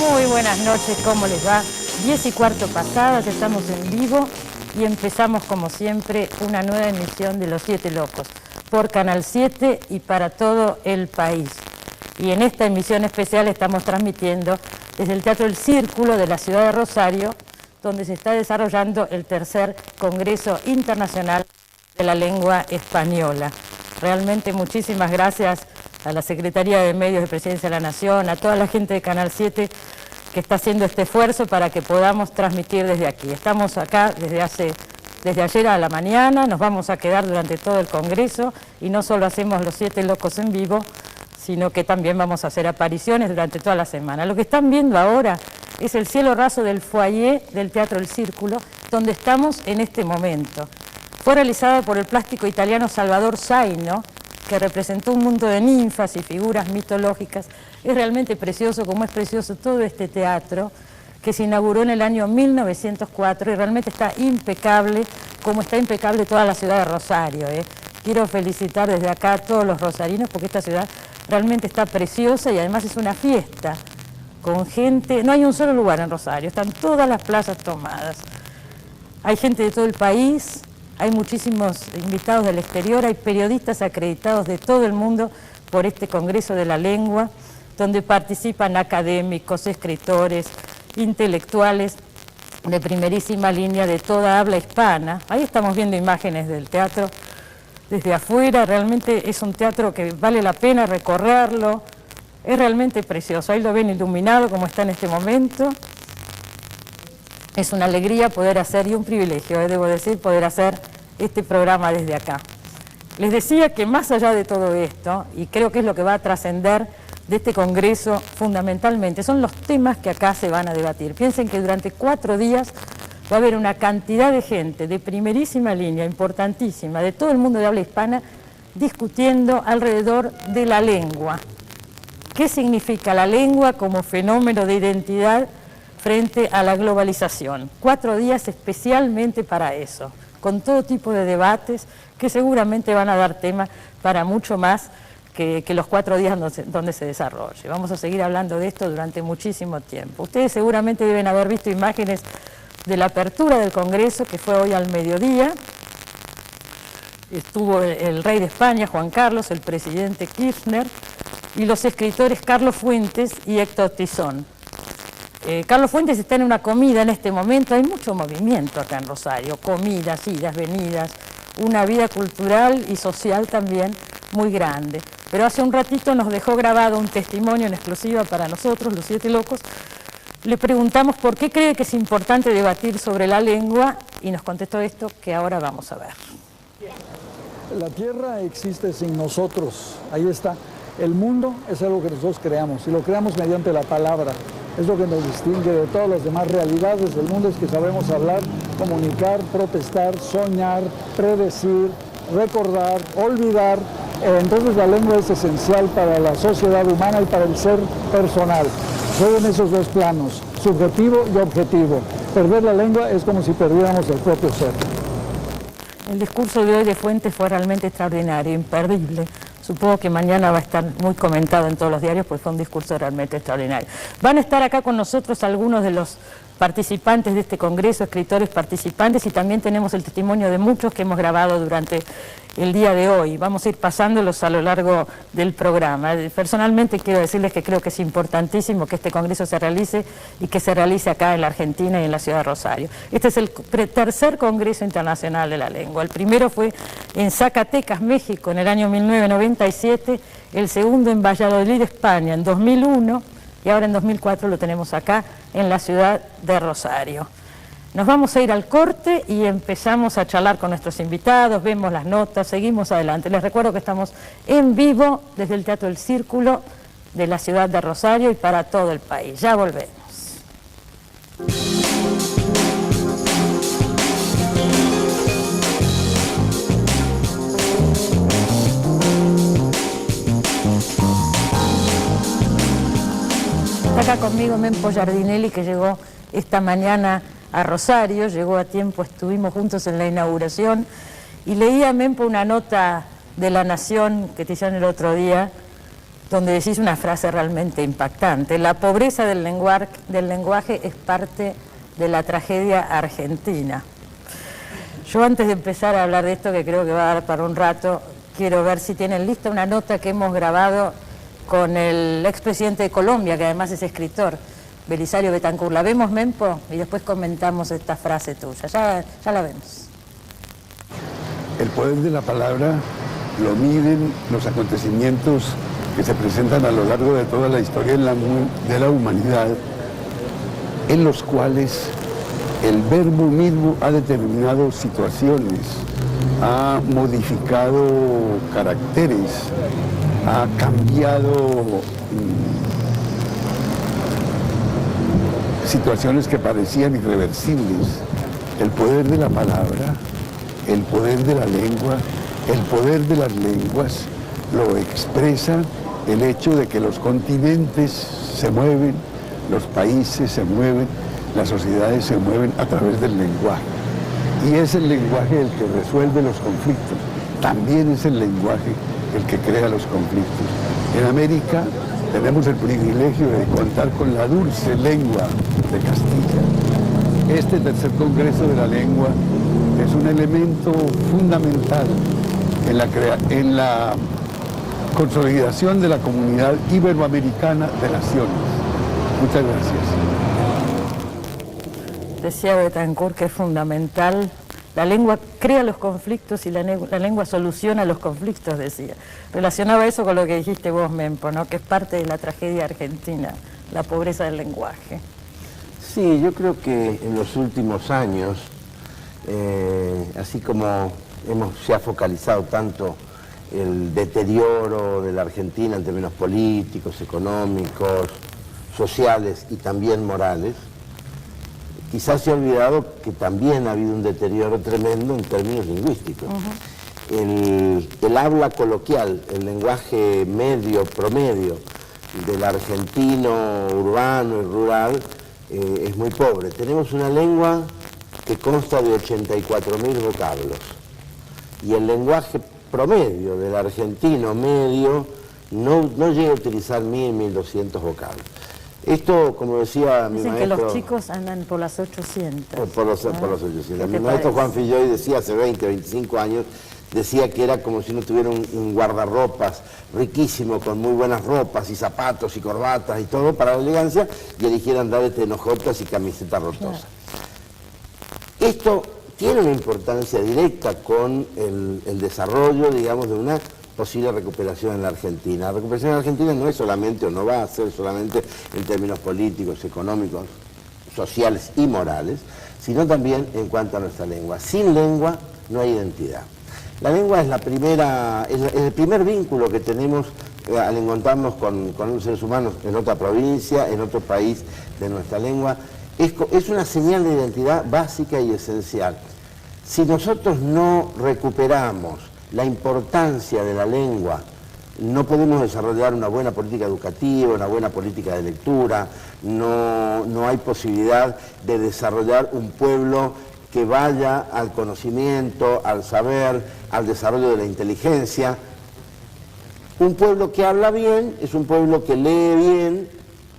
Muy buenas noches, ¿cómo les va? 10:15 pasadas, estamos en vivo y empezamos como siempre una nueva emisión de Los Siete Locos por Canal 7 y para todo el país. Y en esta emisión especial estamos transmitiendo desde el Teatro El Círculo de la ciudad de Rosario, donde se está desarrollando el tercer Congreso Internacional de la Lengua Española. Realmente muchísimas gracias a la Secretaría de Medios de Presidencia de la Nación, a toda la gente de Canal 7 que está haciendo este esfuerzo para que podamos transmitir desde aquí. Estamos acá desde ayer a la mañana, nos vamos a quedar durante todo el Congreso y no solo hacemos Los Siete Locos en vivo, sino que también vamos a hacer apariciones durante toda la semana. Lo que están viendo ahora es el cielo raso del foyer del Teatro El Círculo, donde estamos en este momento. Fue realizado por el plástico italiano Salvador Zaino, que representó un mundo de ninfas y figuras mitológicas. Es realmente precioso, como es precioso todo este teatro, que se inauguró en el año 1904 y realmente está impecable, como está impecable toda la ciudad de Rosario. Quiero felicitar desde acá a todos los rosarinos porque esta ciudad realmente está preciosa y además es una fiesta, con gente. No hay un solo lugar en Rosario, están todas las plazas tomadas. Hay gente de todo el país. Hay muchísimos invitados del exterior, hay periodistas acreditados de todo el mundo por este Congreso de la Lengua, donde participan académicos, escritores, intelectuales de primerísima línea de toda habla hispana. Ahí estamos viendo imágenes del teatro desde afuera, realmente es un teatro que vale la pena recorrerlo, es realmente precioso. Ahí lo ven iluminado como está en este momento. Es una alegría poder hacer, y un privilegio, debo decir, poder hacer este programa desde acá. Les decía que más allá de todo esto, y creo que es lo que va a trascender de este Congreso fundamentalmente, son los temas que acá se van a debatir. Piensen que durante 4 días va a haber una cantidad de gente de primerísima línea, importantísima, de todo el mundo de habla hispana, discutiendo alrededor de la lengua. ¿Qué significa la lengua como fenómeno de identidad frente a la globalización? 4 días especialmente para eso, con todo tipo de debates que seguramente van a dar tema para mucho más que los 4 días donde se desarrolle. Vamos a seguir hablando de esto durante muchísimo tiempo. Ustedes seguramente deben haber visto imágenes de la apertura del Congreso, que fue hoy al mediodía. Estuvo el rey de España, Juan Carlos, el presidente Kirchner, y los escritores Carlos Fuentes y Héctor Tizón. Carlos Fuentes está en una comida en este momento, hay mucho movimiento acá en Rosario, comidas, idas, venidas, una vida cultural y social también muy grande. Pero hace un ratito nos dejó grabado un testimonio en exclusiva para nosotros, Los Siete Locos. Le preguntamos por qué cree que es importante debatir sobre la lengua y nos contestó esto que ahora vamos a ver. La tierra existe sin nosotros, ahí está. El mundo es algo que nosotros creamos y lo creamos mediante la palabra. Es lo que nos distingue de todas las demás realidades del mundo, es que sabemos hablar, comunicar, protestar, soñar, predecir, recordar, olvidar. Entonces la lengua es esencial para la sociedad humana y para el ser personal. Son en esos dos planos, subjetivo y objetivo. Perder la lengua es como si perdiéramos el propio ser. El discurso de hoy de Fuentes fue realmente extraordinario, imperdible. Supongo que mañana va a estar muy comentado en todos los diarios, pues fue un discurso realmente extraordinario. Van a estar acá con nosotros algunos de los participantes de este congreso, escritores participantes, y también tenemos el testimonio de muchos que hemos grabado durante el día de hoy. Vamos a ir pasándolos a lo largo del programa. Personalmente quiero decirles que creo que es importantísimo que este congreso se realice y que se realice acá en la Argentina y en la ciudad de Rosario. Este es el tercer Congreso Internacional de la Lengua. El primero fue en Zacatecas, México, en el año 1997, el segundo en Valladolid, España, en 2001, y ahora en 2004 lo tenemos acá en la ciudad de Rosario. Nos vamos a ir al corte y empezamos a charlar con nuestros invitados, vemos las notas, seguimos adelante. Les recuerdo que estamos en vivo desde el Teatro El Círculo de la ciudad de Rosario y para todo el país. Ya volvemos. Está acá conmigo Mempo Giardinelli, que llegó esta mañana a Rosario, llegó a tiempo, estuvimos juntos en la inauguración, y leía a Mempo una nota de La Nación que te hicieron el otro día, donde decís una frase realmente impactante: la pobreza del lenguaje es parte de la tragedia argentina. Yo, antes de empezar a hablar de esto, que creo que va a dar para un rato, quiero ver si tienen lista una nota que hemos grabado con el expresidente de Colombia, que además es escritor, Belisario Betancur. ¿La vemos, Mempo? Y después comentamos esta frase tuya. Ya la vemos. El poder de la palabra lo miden los acontecimientos que se presentan a lo largo de toda la historia de la humanidad, en los cuales el verbo mismo ha determinado situaciones, ha modificado caracteres, ha cambiado situaciones que parecían irreversibles. El poder de la palabra, el poder de la lengua, el poder de las lenguas lo expresa el hecho de que los continentes se mueven, los países se mueven, las sociedades se mueven a través del lenguaje. Y es el lenguaje el que resuelve los conflictos. También es el lenguaje el que crea los conflictos. En América tenemos el privilegio de contar con la dulce lengua de Castilla. Este tercer Congreso de la Lengua es un elemento fundamental en la consolidación de la comunidad iberoamericana de naciones. Muchas gracias. Decía Betancur que es fundamental. La lengua crea los conflictos y la lengua soluciona los conflictos, decía. Relacionaba eso con lo que dijiste vos, Mempo, ¿no? Que es parte de la tragedia argentina, la pobreza del lenguaje. Sí, yo creo que en los últimos años, así como se ha focalizado tanto el deterioro de la Argentina en términos políticos, económicos, sociales y también morales, quizás se ha olvidado que también ha habido un deterioro tremendo en términos lingüísticos. El habla coloquial, el lenguaje medio, promedio, del argentino urbano y rural es muy pobre. Tenemos una lengua que consta de 84.000 vocablos y el lenguaje promedio del argentino medio no llega a utilizar 1.000, 1.200 vocablos. Esto, como decía mi maestro... Dicen que los chicos andan por las 800. Por los 800. Mi maestro Juan Filloy decía hace 20, 25 años, decía que era como si uno tuviera un guardarropas riquísimo, con muy buenas ropas y zapatos y corbatas y todo para la elegancia, y eligiera andar de enojotas y camiseta rotosa. Claro. Esto tiene una importancia directa con el desarrollo, digamos, de una posible recuperación en la Argentina. La recuperación en la Argentina no es solamente, o no va a ser solamente en términos políticos, económicos, sociales y morales, sino también en cuanto a nuestra lengua. Sin lengua no hay identidad. La lengua es el primer vínculo que tenemos al encontrarnos con los seres humanos en otra provincia, en otro país de nuestra lengua. Es una señal de identidad básica y esencial. Si nosotros no recuperamos la importancia de la lengua, no podemos desarrollar una buena política educativa, una buena política de lectura, no hay posibilidad de desarrollar un pueblo que vaya al conocimiento, al saber, al desarrollo de la inteligencia. Un pueblo que habla bien es un pueblo que lee bien,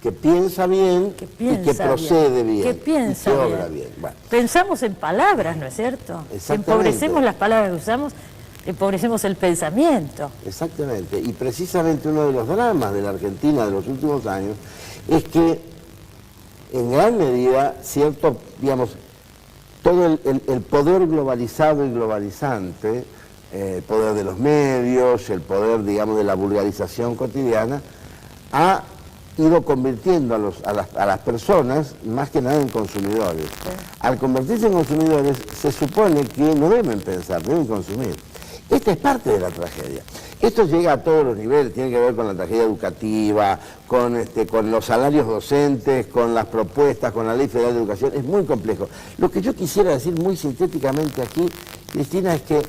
que piensa bien y que procede bien, que piensa y que obra bien. Bueno. Pensamos en palabras, ¿no es cierto? Si empobrecemos las palabras que usamos, empobrecemos el pensamiento. Exactamente, y precisamente uno de los dramas de la Argentina de los últimos años es que en gran medida, cierto, digamos, todo el poder globalizado y globalizante, el poder de los medios, el poder, digamos, de la vulgarización cotidiana, ha ido convirtiendo a las personas más que nada en consumidores. Sí. Al convertirse en consumidores se supone que no deben pensar, deben consumir. Esta es parte de la tragedia. Esto llega a todos los niveles, tiene que ver con la tragedia educativa, con los salarios docentes, con las propuestas, con la Ley Federal de Educación. Es muy complejo. Lo que yo quisiera decir muy sintéticamente aquí, Cristina, es que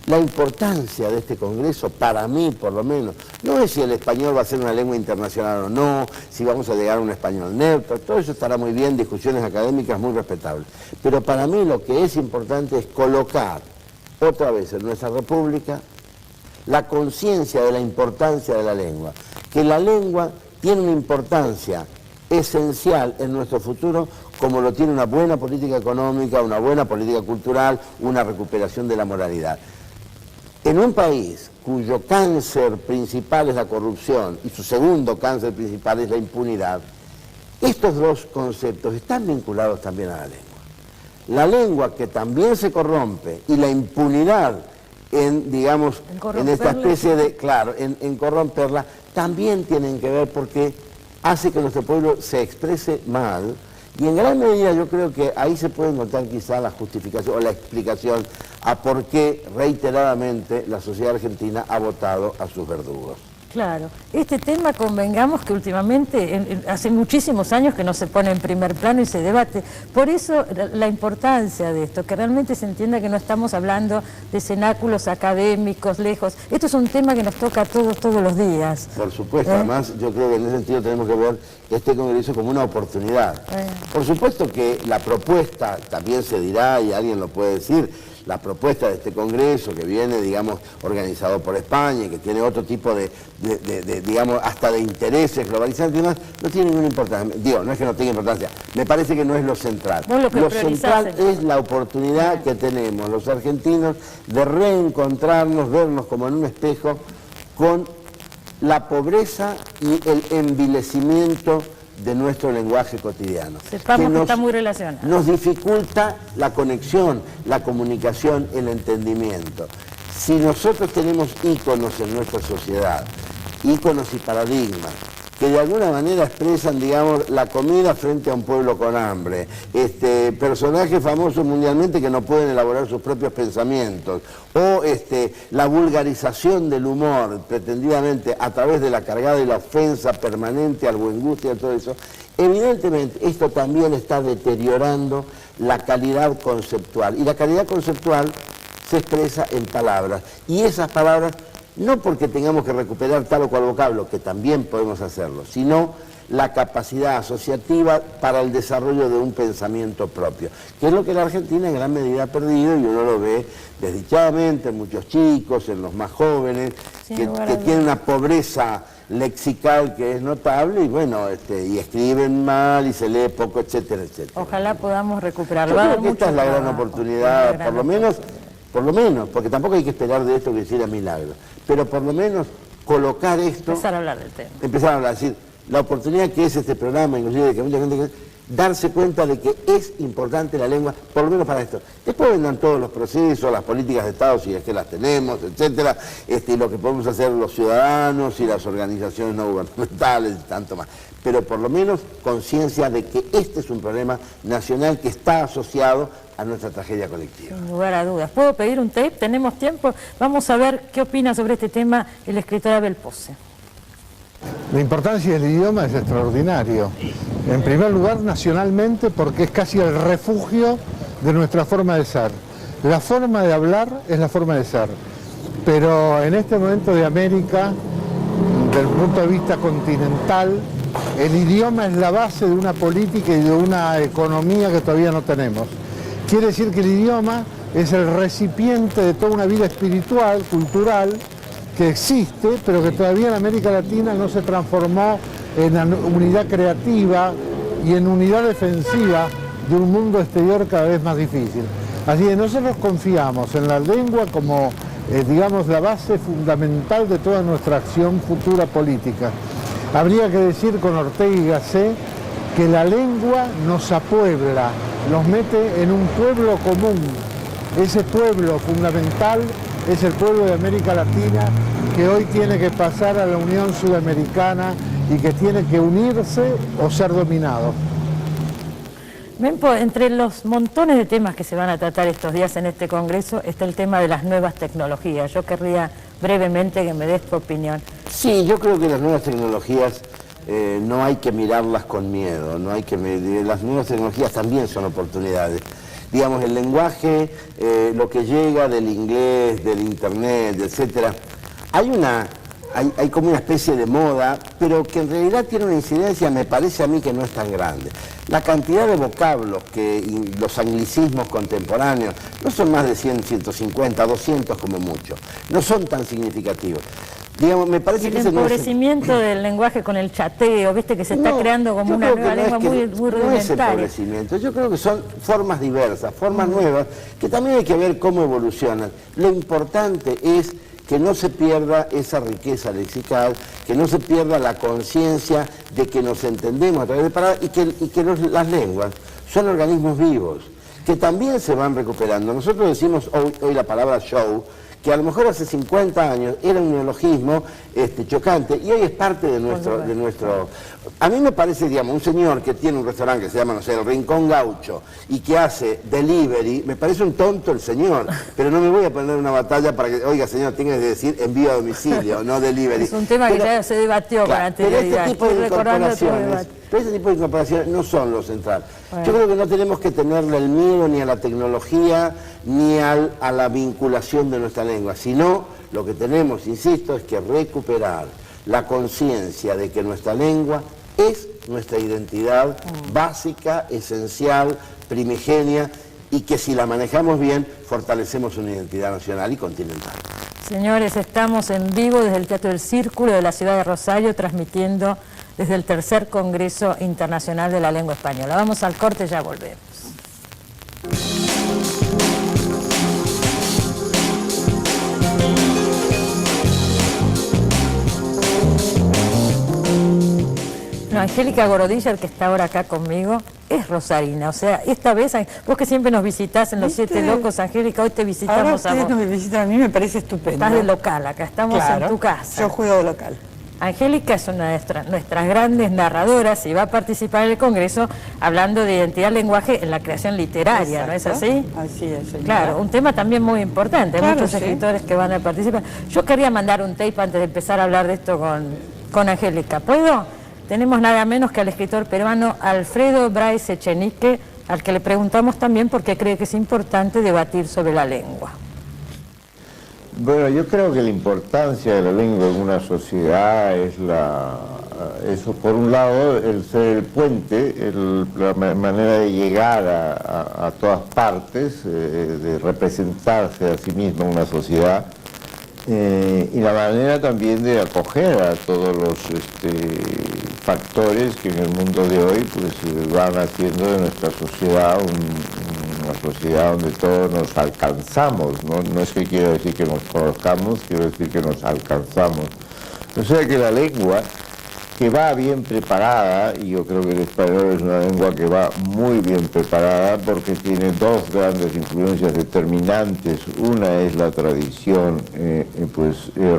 la importancia de este Congreso, para mí por lo menos, no es si el español va a ser una lengua internacional o no, si vamos a llegar a un español neutro, todo eso estará muy bien, discusiones académicas muy respetables. Pero para mí lo que es importante es colocar otra vez en nuestra República la conciencia de la importancia de la lengua, que la lengua tiene una importancia esencial en nuestro futuro, como lo tiene una buena política económica, una buena política cultural, una recuperación de la moralidad. En un país cuyo cáncer principal es la corrupción y su segundo cáncer principal es la impunidad, estos dos conceptos están vinculados también a la lengua. La lengua que también se corrompe y la impunidad en, digamos, en esta especie de, claro, en corromperla, también tienen que ver porque hace que nuestro pueblo se exprese mal, y en gran medida yo creo que ahí se puede encontrar quizá la justificación o la explicación a por qué reiteradamente la sociedad argentina ha votado a sus verdugos. Claro, este tema convengamos que últimamente, hace muchísimos años que no se pone en primer plano y se debate. Por eso la importancia de esto, que realmente se entienda que no estamos hablando de cenáculos académicos lejos. Esto es un tema que nos toca a todos los días. Por supuesto, además yo creo que en ese sentido tenemos que ver este congreso como una oportunidad. Por supuesto que la propuesta, también se dirá y alguien lo puede decir, la propuesta de este congreso que viene, digamos, organizado por España y que tiene otro tipo de digamos, hasta de intereses globalizantes y demás, no tiene ninguna importancia. Digo, no es que no tenga importancia, me parece que no es lo central. Lo central es la oportunidad que tenemos los argentinos de reencontrarnos, vernos como en un espejo con la pobreza y el envilecimiento de nuestro lenguaje cotidiano. Sepamos que está muy relacionado. Nos dificulta la conexión, la comunicación, el entendimiento. Si nosotros tenemos íconos en nuestra sociedad, íconos y paradigmas, que de alguna manera expresan, digamos, la comida frente a un pueblo con hambre, personajes famosos mundialmente que no pueden elaborar sus propios pensamientos, o la vulgarización del humor, pretendidamente a través de la cargada y la ofensa permanente al buen gusto y a todo eso, evidentemente esto también está deteriorando la calidad conceptual, y la calidad conceptual se expresa en palabras, y esas palabras no porque tengamos que recuperar tal o cual vocablo, que también podemos hacerlo, sino la capacidad asociativa para el desarrollo de un pensamiento propio, que es lo que la Argentina en gran medida ha perdido, y uno lo ve desdichadamente en muchos chicos, en los más jóvenes, que tienen una pobreza lexical que es notable, y bueno, y escriben mal y se lee poco, etcétera, etcétera. Ojalá podamos recuperarlo. Yo creo que esta es la gran oportunidad, por lo menos, porque tampoco hay que esperar de esto que hiciera milagros, pero por lo menos colocar esto... Empezar a hablar del tema. Empezar a hablar, es decir, la oportunidad que es este programa, inclusive de que mucha gente darse cuenta de que es importante la lengua, por lo menos para esto. Después vendrán todos los procesos, las políticas de Estado, si es que las tenemos, etcétera, y lo que podemos hacer los ciudadanos y las organizaciones no gubernamentales y tanto más. Pero por lo menos conciencia de que este es un problema nacional que está asociado a nuestra tragedia colectiva. Sin lugar a dudas. ¿Puedo pedir un tape? ¿Tenemos tiempo? Vamos a ver qué opina sobre este tema el escritor Abel Pose. La importancia del idioma es extraordinario. En primer lugar, nacionalmente, porque es casi el refugio de nuestra forma de ser. La forma de hablar es la forma de ser. Pero en este momento de América, desde el punto de vista continental, el idioma es la base de una política y de una economía que todavía no tenemos. Quiere decir que el idioma es el recipiente de toda una vida espiritual, cultural, que existe, pero que todavía en América Latina no se transformó en unidad creativa y en unidad defensiva de un mundo exterior cada vez más difícil. Así que nosotros confiamos en la lengua como, digamos, la base fundamental de toda nuestra acción futura política. Habría que decir con Ortega y Gasset que la lengua nos apuebla, nos mete en un pueblo común. Ese pueblo fundamental es el pueblo de América Latina, que hoy tiene que pasar a la Unión Sudamericana y que tiene que unirse o ser dominado. Mempo, entre los montones de temas que se van a tratar estos días en este congreso está el tema de las nuevas tecnologías. Yo querría brevemente que me des tu opinión. Sí, yo creo que las nuevas tecnologías no hay que mirarlas con miedo, las nuevas tecnologías también son oportunidades. Digamos, el lenguaje, lo que llega del inglés, del internet, etcétera, hay como una especie de moda, pero que en realidad tiene una incidencia, me parece a mí, que no es tan grande. La cantidad de vocablos y los anglicismos contemporáneos no son más de 100, 150, 200 como mucho, no son tan significativos. Digamos, me parece el que empobrecimiento del lenguaje con el chateo, viste que se está creando como una nueva lengua muy rudimentaria. No es empobrecimiento, yo creo que son formas diversas, formas nuevas, que también hay que ver cómo evolucionan. Lo importante es que no se pierda esa riqueza lexical, que no se pierda la conciencia de que nos entendemos a través de palabras y que las lenguas son organismos vivos, que también se van recuperando. Nosotros decimos hoy la palabra show, que a lo mejor hace 50 años era un neologismo chocante y hoy es parte de nuestro... A mí me parece, digamos, un señor que tiene un restaurante que se llama, no sé, el Rincón Gaucho y que hace delivery, me parece un tonto el señor, pero no me voy a poner una batalla para que, oiga señor, tenga que decir envío a domicilio, no delivery. Es un tema que ya se debatió con anterioridad. Pero este tipo de incorporaciones no son lo central. Bueno. Yo creo que no tenemos que tenerle el miedo ni a la tecnología ni a la vinculación de nuestra lengua, sino lo que tenemos, insisto, es que recuperar la conciencia de que nuestra lengua es nuestra identidad básica, esencial, primigenia, y que si la manejamos bien, fortalecemos una identidad nacional y continental. Señores, estamos en vivo desde el Teatro del Círculo de la ciudad de Rosario, transmitiendo desde el tercer Congreso Internacional de la Lengua Española. Vamos al corte y ya volvemos. No, Angélica Gorodiller, que está ahora acá conmigo, es rosarina. O sea, esta vez, vos que siempre nos visitás en Los Siete Locos, Angélica, hoy te visitamos a vos. No me visitan a mí, me parece estupendo. Estás de local acá, estamos en tu casa. Yo juego de local. Angélica es una de nuestras grandes narradoras y va a participar en el Congreso hablando de identidad del lenguaje en la creación literaria, ¿no es así? Así es, señora. Claro, un tema también muy importante, hay muchos escritores que van a participar. Yo quería mandar un tape antes de empezar a hablar de esto con Angélica. ¿Puedo? Tenemos nada menos que al escritor peruano Alfredo Bryce Echenique, al que le preguntamos también por qué cree que es importante debatir sobre la lengua. Bueno, yo creo que la importancia de la lengua en una sociedad es eso, por un lado, el ser el puente, la manera de llegar a todas partes, de representarse a sí mismo en una sociedad, y la manera también de acoger a todos los factores que en el mundo de hoy pues van haciendo de nuestra sociedad una sociedad donde todos nos alcanzamos, no es que quiero decir que nos conozcamos, quiero decir que nos alcanzamos. O sea que la lengua que va bien preparada, y yo creo que el español es una lengua que va muy bien preparada porque tiene dos grandes influencias determinantes. Una es la tradición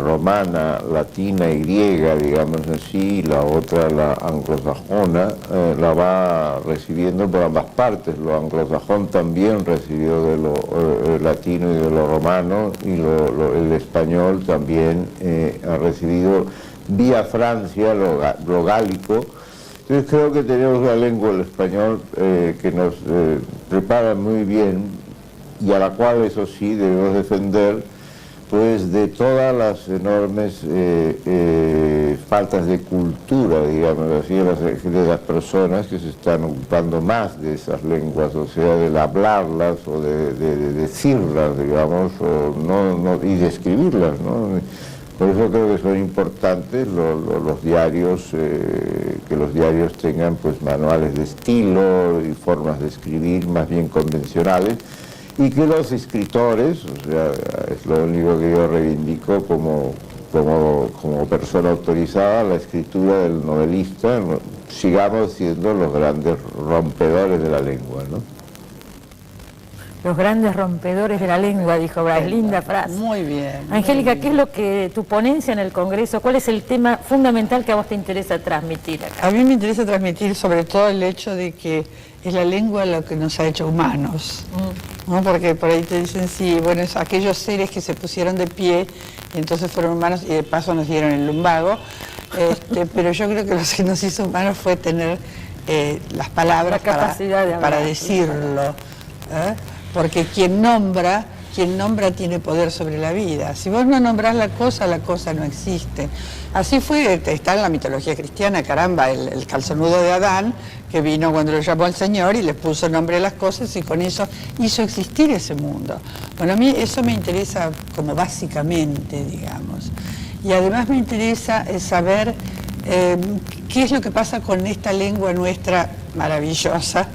romana, latina y griega, digamos así, y la otra, la anglosajona, la va recibiendo por ambas partes. Lo anglosajón también recibió de lo latino y de lo romano, y el español también ha recibido vía Francia, lo gálico. Entonces creo que tenemos una lengua, el español, que nos prepara muy bien y a la cual, eso sí, debemos defender pues de todas las enormes faltas de cultura, digamos así, de las personas que se están ocupando más de esas lenguas, o sea, de hablarlas o de decirlas, digamos, y de escribirlas, ¿no? Por eso creo que son importantes los diarios, que los diarios tengan pues manuales de estilo y formas de escribir más bien convencionales, y que los escritores, o sea, es lo único que yo reivindico como persona autorizada, la escritura del novelista, sigamos siendo los grandes rompedores de la lengua, ¿no? Los grandes rompedores de la lengua, dijo Bryce, linda frase. Muy bien. Angélica, ¿qué es lo que tu ponencia en el Congreso, cuál es el tema fundamental que a vos te interesa transmitir acá? A mí me interesa transmitir sobre todo el hecho de que es la lengua lo que nos ha hecho humanos, ¿no? Porque por ahí te dicen, sí, bueno, es aquellos seres que se pusieron de pie y entonces fueron humanos y de paso nos dieron el lumbago, pero yo creo que lo que nos hizo humanos fue tener las palabras para decirlo, porque quien nombra tiene poder sobre la vida. Si vos no nombrás la cosa no existe. Así fue, está en la mitología cristiana, caramba, el calzonudo de Adán, que vino cuando lo llamó al Señor y le puso nombre a las cosas y con eso hizo existir ese mundo. Bueno, a mí eso me interesa como básicamente, digamos. Y además me interesa saber qué es lo que pasa con esta lengua nuestra maravillosa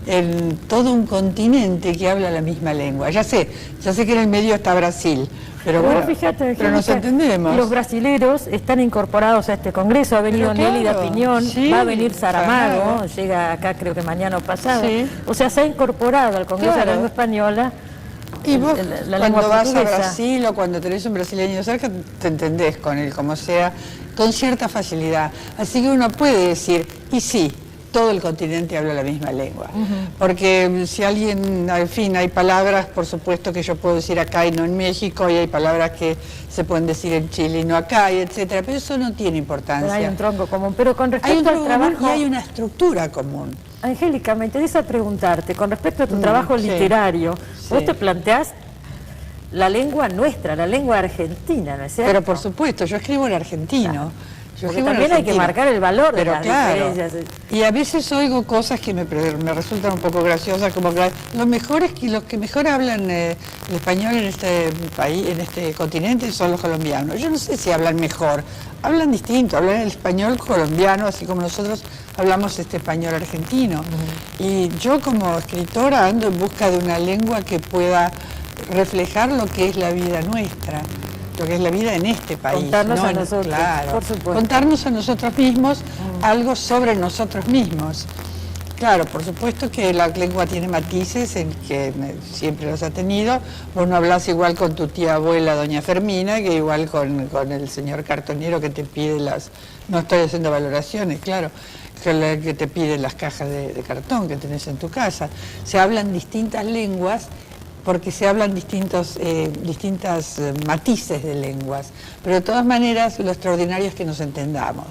en todo un continente que habla la misma lengua. Ya sé que en el medio está Brasil, pero bueno, fíjate, pero nos entendemos. Los brasileros están incorporados a este congreso, ha venido Nélida Piñón, sí, va a venir Saramago, llega acá creo que mañana o pasado, sí. O sea, se ha incorporado al Congreso de la Lengua Española. Y vos, la cuando lengua vas a portuguesa. Brasil o cuando tenés un brasileño cerca, te entendés con él, como sea, con cierta facilidad. Así que uno puede decir, y sí, todo el continente habla la misma lengua. Porque si alguien, en fin, hay palabras, por supuesto, que yo puedo decir acá y no en México, y hay palabras que se pueden decir en Chile y no acá, y etcétera. Pero eso no tiene importancia. Hay un tronco común, pero con Hay un respecto al tronco común trabajo... y hay una estructura común. Angélica, me interesa preguntarte, con respecto a tu trabajo sí. literario, Sí. vos te planteás la lengua nuestra, la lengua argentina, ¿no es cierto? Pero por supuesto, yo escribo en argentino. Yo Porque escribo en también hay que argentino. marcar el valor de Pero las claro, diferencias. y a veces oigo cosas que me resultan un poco graciosas, como que los que mejor hablan el español en este país, en este continente, son los colombianos. Yo no sé si hablan mejor, hablan distinto, hablan el español colombiano, así como nosotros hablamos este español argentino. Y yo como escritora ando en busca de una lengua que pueda reflejar lo que es la vida nuestra, lo que es la vida en este país. Contarnos ¿no? a nosotros, claro, por supuesto. contarnos a nosotros mismos algo sobre nosotros mismos. Claro, por supuesto que la lengua tiene matices, en que siempre los ha tenido. Vos no hablas igual con tu tía abuela, doña Fermina, que igual con el señor cartonero que te pide no estoy haciendo valoraciones, claro, que te pide las cajas de cartón que tenés en tu casa. Se hablan distintas lenguas porque se hablan distintas matices de lenguas, pero de todas maneras lo extraordinario es que nos entendamos.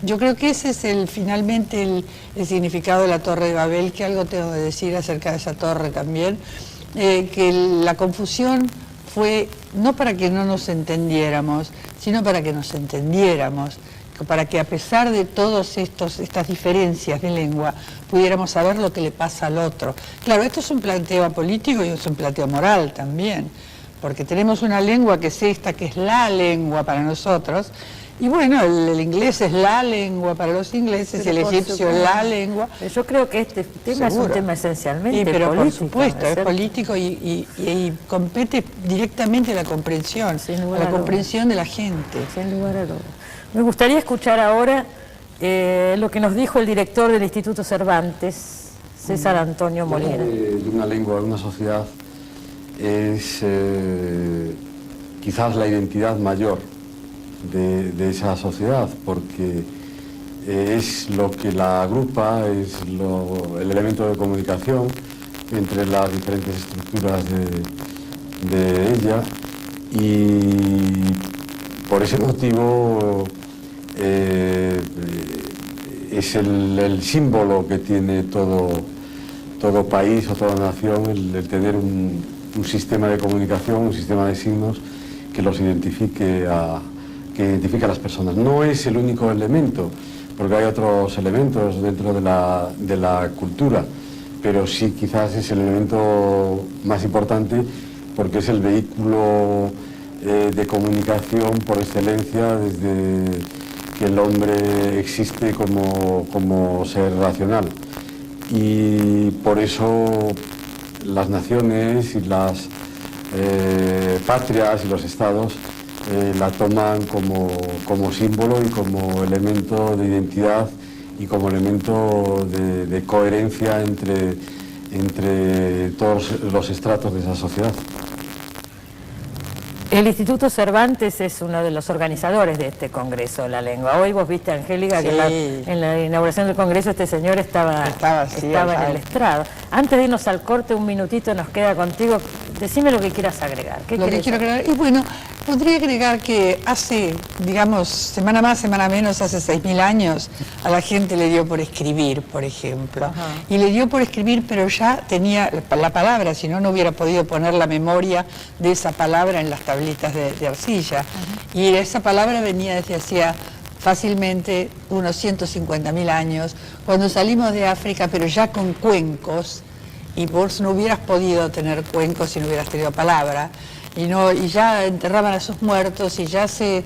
Yo creo que ese es finalmente el significado de la Torre de Babel, que algo tengo que decir acerca de esa torre también, que la confusión fue no para que no nos entendiéramos, sino para que nos entendiéramos, para que a pesar de todas estas diferencias de lengua pudiéramos saber lo que le pasa al otro. Claro, esto es un planteo político y es un planteo moral también, porque tenemos una lengua que es esta, que es la lengua para nosotros, y bueno, el inglés es la lengua para los ingleses, Pero y el por egipcio supuesto. la lengua. Yo creo que este tema Seguro. es un tema esencialmente Pero político. por supuesto, ¿no es cierto? político y compete directamente a la comprensión, Sin lugar a la a dudas. comprensión de la gente. Sin lugar a dudas. Me gustaría escuchar ahora lo que nos dijo el director del Instituto Cervantes, César Antonio Molina. De una lengua, de una sociedad, es quizás la identidad mayor de esa sociedad, porque es lo que la agrupa, es el elemento de comunicación entre las diferentes estructuras de ella, y por ese motivo es el símbolo que tiene todo país o toda nación, el tener un sistema de comunicación, un sistema de signos que los identifique que identifique a las personas. No es el único elemento, porque hay otros elementos dentro de la cultura, pero sí quizás es el elemento más importante, porque es el vehículo de comunicación por excelencia desde que el hombre existe como ser racional. Y por eso las naciones y las patrias y los estados la toman como símbolo y como elemento de identidad y como elemento de coherencia entre todos los estratos de esa sociedad. El Instituto Cervantes es uno de los organizadores de este Congreso de la Lengua. Hoy vos viste, Angélica, Sí. que en la inauguración del Congreso este señor estaba en el estrado. Antes de irnos al corte, un minutito nos queda contigo. Decime lo que quieras agregar. ¿Qué Lo que querés quiero agregar? agregar, y bueno, podría agregar que hace, digamos, semana más, semana menos, hace 6.000 años, a la gente le dio por escribir, por ejemplo. Y le dio por escribir, pero ya tenía la palabra, si no, no hubiera podido poner la memoria de esa palabra en las tablitas de arcilla. Y esa palabra venía desde hacía fácilmente unos 150.000 años, cuando salimos de África, pero ya con cuencos, y vos no hubieras podido tener cuencos si no hubieras tenido palabra, y ya enterraban a sus muertos y ya se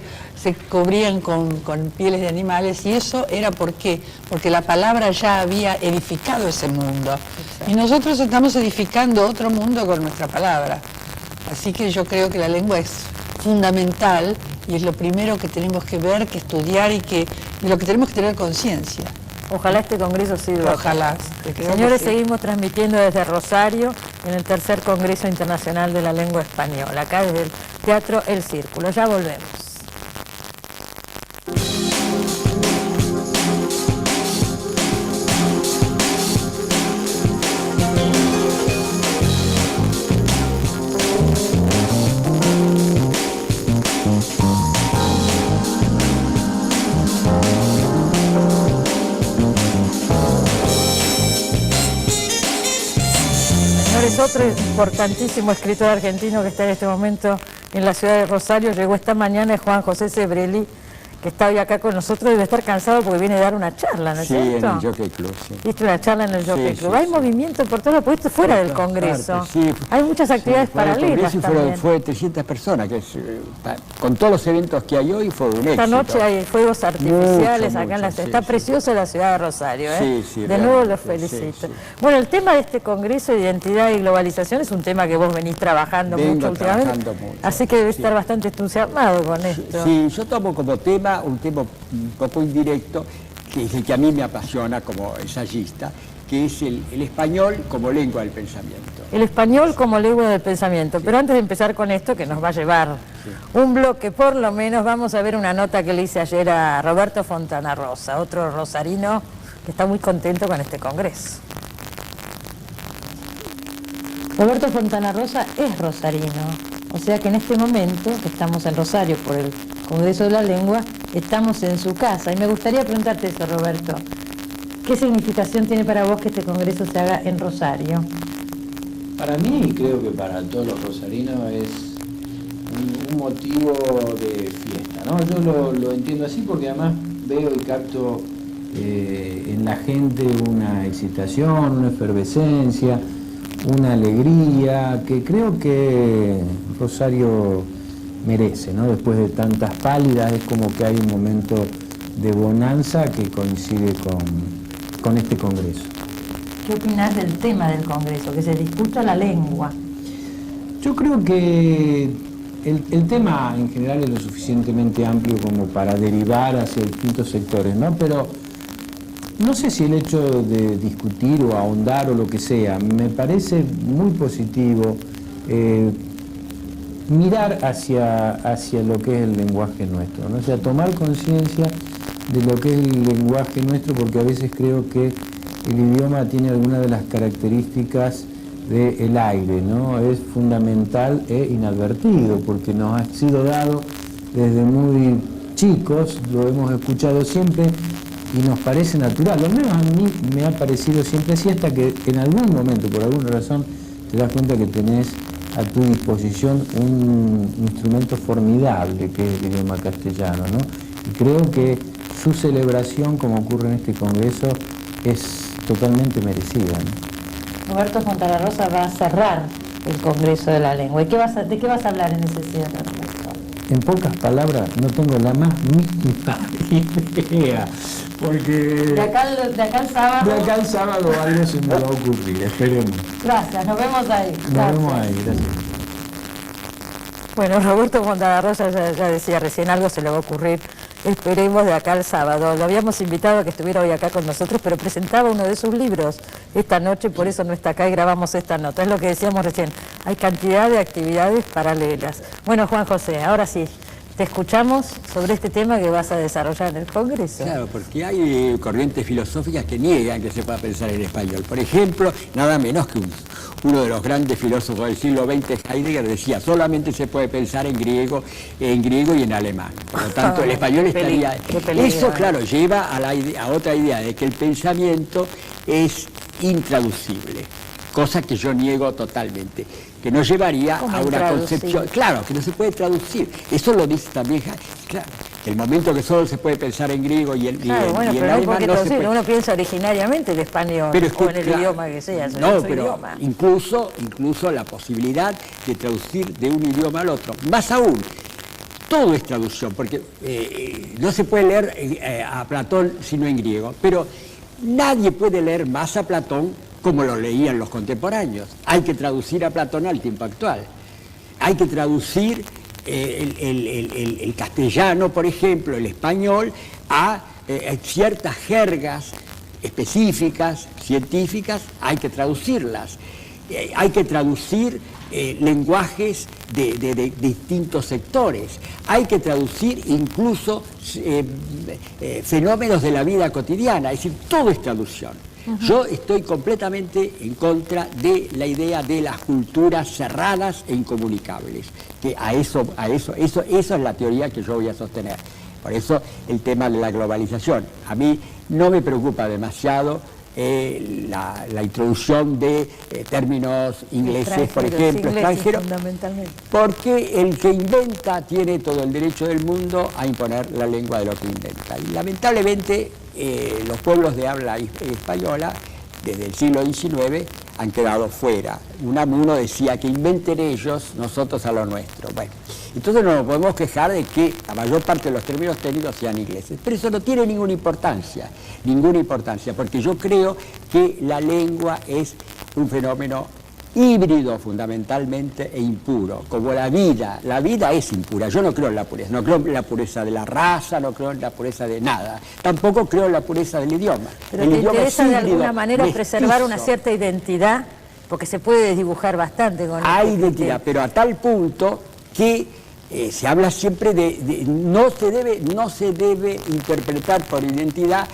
cubrían con pieles de animales, y eso era ¿por qué? Porque la palabra ya había edificado ese mundo. Exacto. Y nosotros estamos edificando otro mundo con nuestra palabra. Así que yo creo que la lengua es fundamental y es lo primero que tenemos que ver, que estudiar y de lo que tenemos que tener conciencia. Ojalá este congreso sirva. Ojalá. Señores, seguimos transmitiendo desde Rosario en el tercer Congreso Internacional de la Lengua Española, acá desde el Teatro El Círculo. Ya volvemos. Otro importantísimo escritor argentino que está en este momento en la ciudad de Rosario, llegó esta mañana, es Juan José Sebrelli, que está hoy acá con nosotros, debe estar cansado porque viene a dar una charla, ¿no es cierto? Sí, en el Jockey Club, sí. Viste una charla en el Jockey Club. Hay movimiento por todo, porque esto es fuera del Congreso. Sí. Hay muchas actividades paralelas también. Fue 300 personas, que con todos los eventos que hay hoy fue un éxito. Esta noche hay fuegos artificiales acá en la ciudad. Está preciosa la ciudad de Rosario, ¿eh? Sí, de nuevo los felicito. Sí. Bueno, el tema de este Congreso de Identidad y Globalización es un tema que vos venís trabajando mucho últimamente. Así que debes estar bastante entusiasmado con esto. Sí, yo tomo como tema un tema un poco indirecto, que es el que a mí me apasiona como ensayista, que es el español como lengua del pensamiento. El español como lengua del pensamiento. Pero antes de empezar con esto, que nos va a llevar un bloque, por lo menos, vamos a ver una nota que le hice ayer a Roberto Fontana Rosa, otro rosarino que está muy contento con este congreso. Roberto Fontana Rosa es rosarino, o sea que en este momento, que estamos en Rosario por el Congreso de la Lengua, estamos en su casa. Y me gustaría preguntarte eso, Roberto. ¿Qué significación tiene para vos que este congreso se haga en Rosario? Para mí, y creo que para todos los rosarinos, es un motivo de fiesta, ¿no? Yo lo entiendo así porque además veo y capto en la gente una excitación, una efervescencia, una alegría que creo que Rosario merece, ¿no? Después de tantas pálidas es como que hay un momento de bonanza que coincide con este congreso. ¿Qué opinás del tema del congreso, que se disputa la lengua? Yo creo que el tema en general es lo suficientemente amplio como para derivar hacia distintos sectores, ¿no? Pero no sé si el hecho de discutir o ahondar o lo que sea, me parece muy positivo mirar hacia lo que es el lenguaje nuestro, ¿no? O sea, tomar conciencia de lo que es el lenguaje nuestro, porque a veces creo que el idioma tiene algunas de las características del aire, ¿no? Es fundamental e inadvertido, porque nos ha sido dado desde muy chicos, lo hemos escuchado siempre y nos parece natural. Lo menos a mí me ha parecido siempre así, hasta que en algún momento, por alguna razón, te das cuenta que tenés a tu disposición un instrumento formidable que es el idioma castellano, ¿no? Y creo que su celebración, como ocurre en este congreso, es totalmente merecida, ¿no? Roberto Fontana Rosa va a cerrar el Congreso de la Lengua. ¿Y de qué vas a hablar en ese cierre, Roberto? En pocas palabras, no tengo la más mínima idea, porque de acá al sábado... De acá al sábado algo se me va a ocurrir, esperemos. Gracias, nos vemos ahí. Nos vemos ahí, gracias. Bueno, Roberto Fontana Rosa ya decía recién, algo se le va a ocurrir. Esperemos de acá al sábado. Lo habíamos invitado a que estuviera hoy acá con nosotros, pero presentaba uno de sus libros esta noche, por eso no está acá y grabamos esta nota. Es lo que decíamos recién, hay cantidad de actividades paralelas. Bueno, Juan José, ahora sí, te escuchamos sobre este tema que vas a desarrollar en el Congreso. Claro, porque hay corrientes filosóficas que niegan que se pueda pensar en español. Por ejemplo, nada menos que uno de los grandes filósofos del siglo XX, Heidegger, decía solamente se puede pensar en griego y en alemán. Por lo tanto, el español estaría... Eso, claro, lleva a otra idea de que el pensamiento es intraducible, cosa que yo niego totalmente, que nos llevaría a una concepción... Claro, que no se puede traducir. Eso lo dice también Heidegger. Claro, El momento que solo se puede pensar en griego y el bueno, pero no porque traducir, uno piensa originariamente el español o en el idioma que sea. No, pero incluso la posibilidad de traducir de un idioma al otro. Más aún, todo es traducción, porque no se puede leer a Platón sino en griego, pero nadie puede leer más a Platón como lo leían los contemporáneos. Hay que traducir a Platón al tiempo actual. Hay que traducir el castellano, por ejemplo, el español, a ciertas jergas específicas, científicas, hay que traducirlas. Hay que traducir lenguajes de distintos sectores. Hay que traducir incluso fenómenos de la vida cotidiana, es decir, todo es traducción. Yo estoy completamente en contra de la idea de las culturas cerradas e incomunicables, que eso es la teoría que yo voy a sostener. Por eso el tema de la globalización. A mí no me preocupa demasiado la introducción de términos ingleses, por ejemplo, extranjeros, porque el que inventa tiene todo el derecho del mundo a imponer la lengua de lo que inventa. Y lamentablemente los pueblos de habla española, desde el siglo XIX, han quedado fuera. Uno decía que inventen ellos, nosotros a lo nuestro. Bueno, entonces no nos podemos quejar de que la mayor parte de los términos técnicos sean ingleses, pero eso no tiene ninguna importancia, porque yo creo que la lengua es un fenómeno híbrido fundamentalmente e impuro, como la vida es impura. Yo no creo en la pureza, no creo en la pureza de la raza, no creo en la pureza de nada, tampoco creo en la pureza del idioma. Pero ¿te interesa de alguna manera preservar una cierta identidad? Porque se puede desdibujar bastante con hay identidad, pero a tal punto que se habla siempre no se debe interpretar por identidad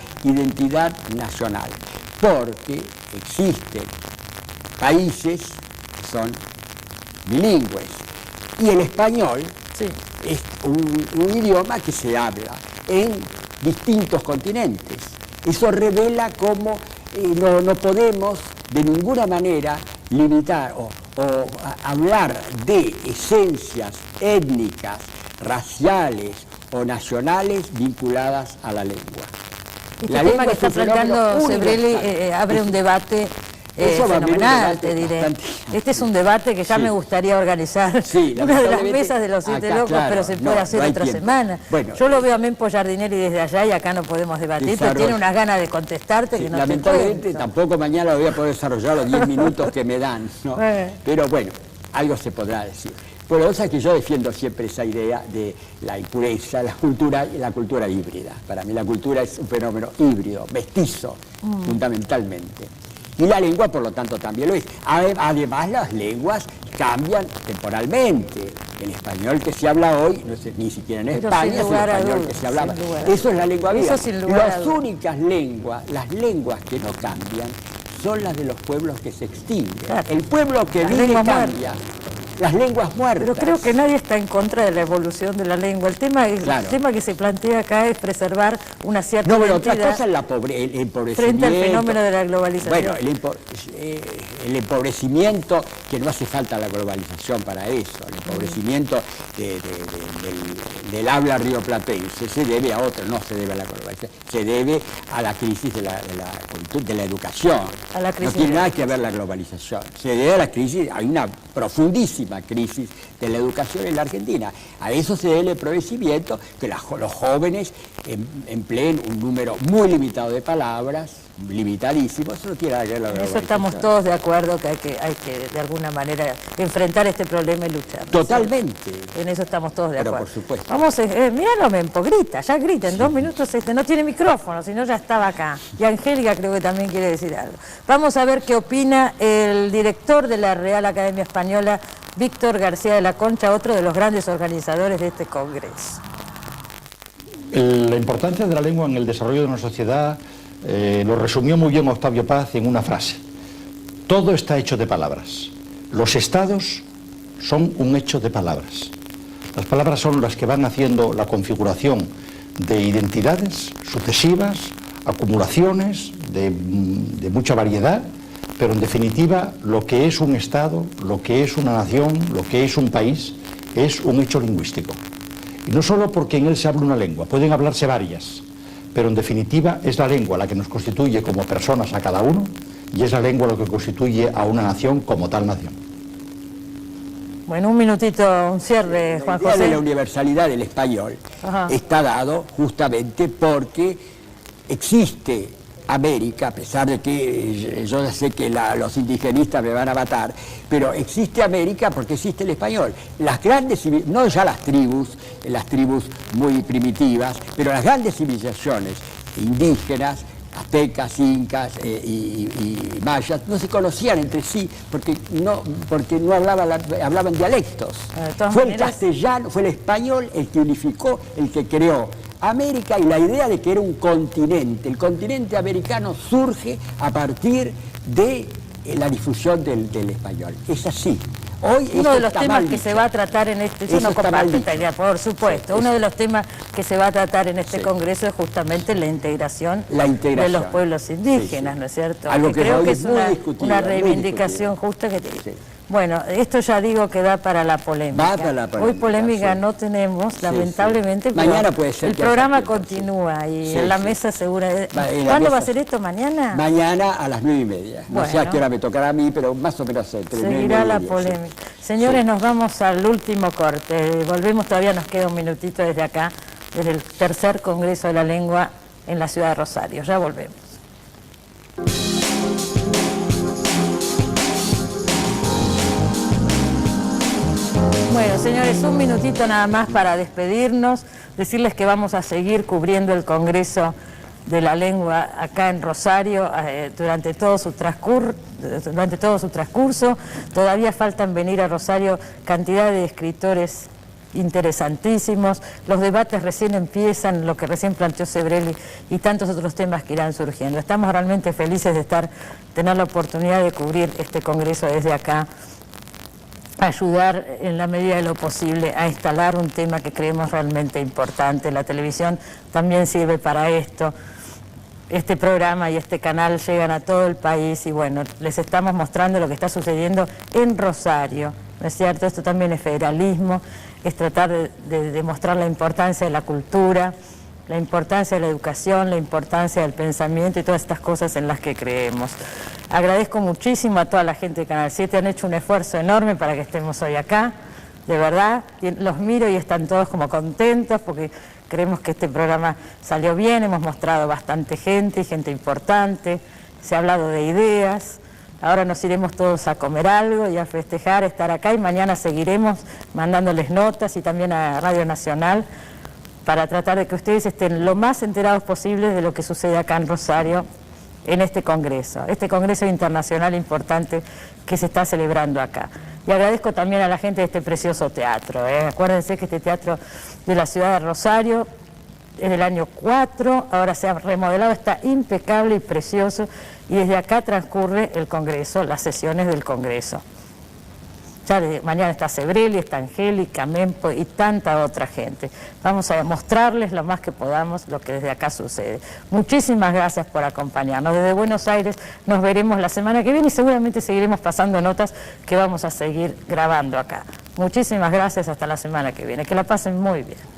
nacional, porque existen países que son bilingües y el español es un idioma que se habla en distintos continentes. Eso revela cómo no podemos de ninguna manera limitar o hablar de esencias étnicas, raciales o nacionales vinculadas a la lengua. Este tema que está planteando Sebrelli abre un debate fenomenal, te diré. Este es un debate que ya me gustaría organizar, una de las mesas de los siete locos, claro, pero se puede hacer otra semana. Bueno, yo lo veo a Mempo Giardinelli desde allá y acá no podemos debatir, pero tiene unas ganas de contestarte que no lamentablemente tampoco mañana lo voy a poder desarrollar los 10 minutos que me dan, ¿no? Pero bueno, algo se podrá decir. Por lo que yo defiendo siempre esa idea de la impureza, la cultura híbrida. Para mí la cultura es un fenómeno híbrido, mestizo, fundamentalmente. Y la lengua, por lo tanto, también lo es. Además, las lenguas cambian temporalmente. El español que se habla hoy, no sé, ni siquiera en España, es el español que se hablaba. Eso es la lengua viva. Las únicas lenguas, las lenguas que no cambian, son las de los pueblos que se extinguen. Claro. El pueblo que vive cambia. Las lenguas muertas. Pero creo que nadie está en contra de la evolución de la lengua. El tema que se plantea acá es preservar una cierta identidad. Otra cosa es el empobrecimiento. Frente al fenómeno de la globalización. Bueno, el empobrecimiento, que no hace falta la globalización para eso, el empobrecimiento del habla rioplatense se debe a otro, no se debe a la globalización, se debe a la crisis de la educación. No tiene nada que ver la globalización. Se debe a la crisis, hay una profundísima crisis de la educación en la Argentina. A eso se debe el empobrecimiento, que los jóvenes empleen un número muy limitado de palabras, limitadísimo. Eso no tiene nada que ver con la globalización. En eso estamos todos de acuerdo, que hay que de alguna manera enfrentar este problema y luchar. Totalmente. ¿Sí? En eso estamos todos de acuerdo. Por supuesto. Vamos, míralo, Mempo, grita, ya grita, en 2 minutos no tiene micrófono, si no ya estaba acá. Y Angélica creo que también quiere decir algo. Vamos a ver qué opina el director de la Real Academia Española, Víctor García de la Concha, otro de los grandes organizadores de este congreso. La importancia de la lengua en el desarrollo de una sociedad lo resumió muy bien Octavio Paz en una frase. Todo está hecho de palabras. Los estados son un hecho de palabras. Las palabras son las que van haciendo la configuración de identidades sucesivas, acumulaciones de mucha variedad, pero en definitiva lo que es un estado, lo que es una nación, lo que es un país, es un hecho lingüístico. Y no solo porque en él se habla una lengua, pueden hablarse varias, pero en definitiva es la lengua la que nos constituye como personas a cada uno y es la lengua lo que constituye a una nación como tal nación. Bueno, un minutito, un cierre, Juan José. La idea de la universalidad del español está dado justamente porque existe América, a pesar de que yo ya sé que los indigenistas me van a matar, pero existe América porque existe el español. Las grandes, no ya las tribus muy primitivas, pero las grandes civilizaciones indígenas, aztecas, incas y mayas, no se conocían entre sí porque no hablaban dialectos. Fue el castellano, fue el español el que unificó, el que creó América y la idea de que era un continente. El continente americano surge a partir de la difusión del español. Es así. Hoy uno de los temas que se va a tratar en este, yo no comparto esta idea, por supuesto, uno de los temas que se va a tratar en este congreso es justamente la integración de los pueblos indígenas, ¿no es cierto? Algo que creo que es una reivindicación justa que tiene. Bueno, esto ya digo que da para la polémica. Hoy polémica no tenemos, lamentablemente, pero mañana puede ser el programa continúa y en la mesa segura. ¿Cuándo va a ser esto? ¿Mañana? Mañana a las 9:30. No sé a qué hora me tocará a mí, pero más o menos entre 9:30. Seguirá la polémica. Señores, nos vamos al último corte. Volvemos, todavía nos queda un minutito desde acá, desde el tercer Congreso de la Lengua en la ciudad de Rosario. Ya volvemos. Bueno, señores, un minutito nada más para despedirnos, decirles que vamos a seguir cubriendo el Congreso de la Lengua acá en Rosario durante todo su transcurso. Todavía faltan venir a Rosario cantidad de escritores interesantísimos, los debates recién empiezan, lo que recién planteó Sebrelli y tantos otros temas que irán surgiendo. Estamos realmente felices de tener la oportunidad de cubrir este Congreso desde acá, ayudar en la medida de lo posible a instalar un tema que creemos realmente importante. La televisión también sirve para esto. Este programa y este canal llegan a todo el país y bueno, les estamos mostrando lo que está sucediendo en Rosario, ¿no es cierto? Esto también es federalismo, es tratar de demostrar la importancia de la cultura, la importancia de la educación, la importancia del pensamiento y todas estas cosas en las que creemos. Agradezco muchísimo a toda la gente de Canal 7, han hecho un esfuerzo enorme para que estemos hoy acá, de verdad, los miro y están todos como contentos porque creemos que este programa salió bien, hemos mostrado bastante gente y gente importante, se ha hablado de ideas, ahora nos iremos todos a comer algo y a festejar, estar acá y mañana seguiremos mandándoles notas y también a Radio Nacional para tratar de que ustedes estén lo más enterados posible de lo que sucede acá en Rosario en este congreso internacional importante que se está celebrando acá. Y agradezco también a la gente de este precioso teatro. Acuérdense que este teatro de la ciudad de Rosario es del año 4, ahora se ha remodelado, está impecable y precioso, y desde acá transcurre el congreso, las sesiones del congreso. Ya mañana está Sebrelli, está Angélica, Mempo y tanta otra gente. Vamos a mostrarles lo más que podamos lo que desde acá sucede. Muchísimas gracias por acompañarnos. Desde Buenos Aires nos veremos la semana que viene y seguramente seguiremos pasando notas que vamos a seguir grabando acá. Muchísimas gracias, hasta la semana que viene. Que la pasen muy bien.